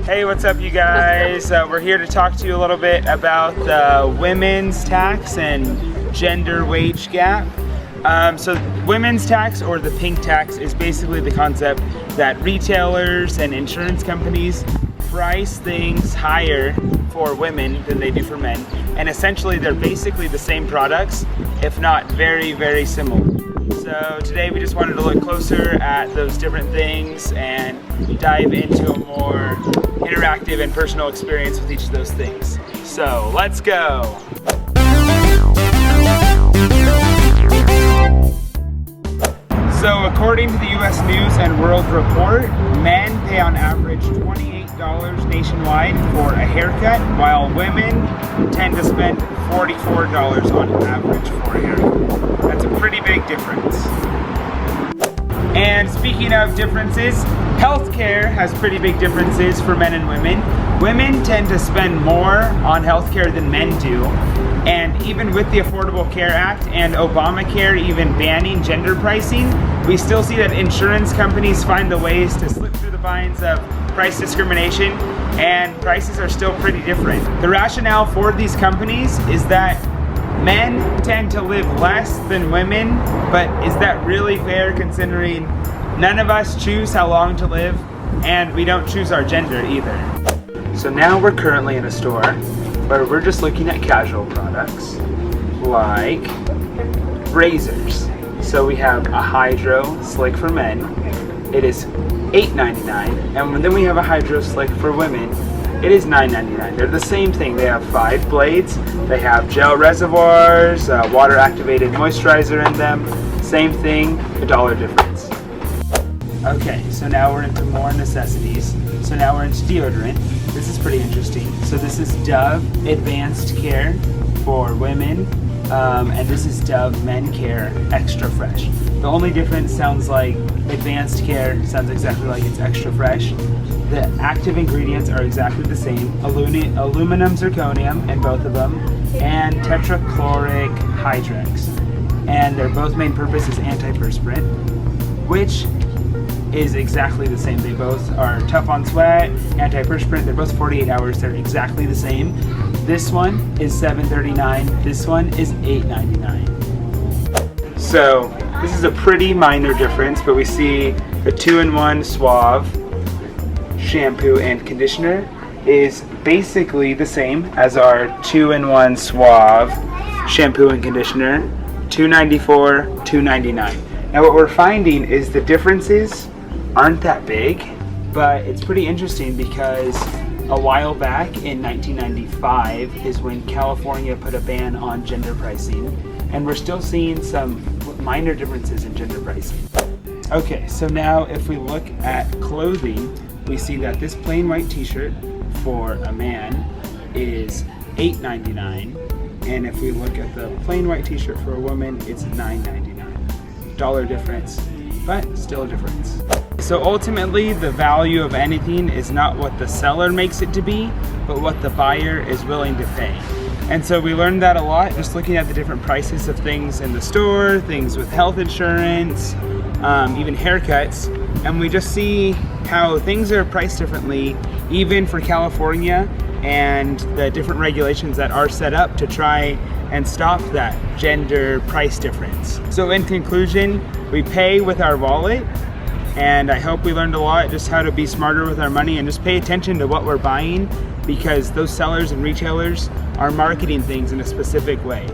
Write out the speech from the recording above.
Hey, what's up you guys? We're here to talk to you a little bit about the women's tax and gender wage gap. So women's tax, or the pink tax, is basically the concept that retailers and insurance companies price things higher for women than they do for men. And essentially they're basically the same products, if not very, very similar. So today we just wanted to look closer at those different things and dive into a more interactive and personal experience with each of those things. So let's go. So according to the US News and World Report, men pay on average $28 nationwide for a haircut, while women tend to spend $44 on average for a haircut. That's a pretty big difference. And speaking of differences, healthcare has pretty big differences for men and women. Women tend to spend more on healthcare than men do. And even with the Affordable Care Act and Obamacare even banning gender pricing, we still see that insurance companies find the ways to slip through the vines of price discrimination, and prices are still pretty different. The rationale for these companies is that men tend to live less than women, but is that really fair considering none of us choose how long to live and we don't choose our gender either? So now we're currently in a store where we're just looking at casual products like razors. So we have a Hydro Slick for men. It is $8.99, and then we have a Hydro Slick for women. It is $9.99. They're the same thing. They have 5 blades. They have gel reservoirs, water activated moisturizer in them. Same thing, $1 difference. Okay, so now we're into more necessities. So now we're into deodorant. This is pretty interesting. So this is Dove Advanced Care for women, and this is Dove Men Care Extra Fresh. The only difference sounds like Advanced Care sounds exactly like it's extra fresh. The active ingredients are exactly the same. Aluminum zirconium in both of them, and tetrachloric hydrex. And their both main purpose is antiperspirant, which is exactly the same. They both are tough on sweat, antiperspirant. They're both 48 hours. They're exactly the same. This one is $7.39. This one is $8.99. So this is a pretty minor difference, but we see the 2-in-1 Suave shampoo and conditioner is basically the same as our 2-in-1 Suave shampoo and conditioner, $2.94, $2.99. Now what we're finding is the differences aren't that big, but it's pretty interesting because a while back in 1995 is when California put a ban on gender pricing, and we're still seeing some minor differences in gender pricing. Okay, so now if we look at clothing, we see that this plain white t-shirt for a man is $8.99, and if we look at the plain white t-shirt for a woman, it's $9.99. $1 difference, but still a difference. So ultimately, the value of anything is not what the seller makes it to be, but what the buyer is willing to pay. And so we learned that a lot just looking at the different prices of things in the store, things with health insurance, even haircuts, and we just see how things are priced differently, even for California and the different regulations that are set up to try and stop that gender price difference. So in conclusion, we pay with our wallet, and I hope we learned a lot just how to be smarter with our money and just pay attention to what we're buying, because those sellers and retailers are marketing things in a specific way.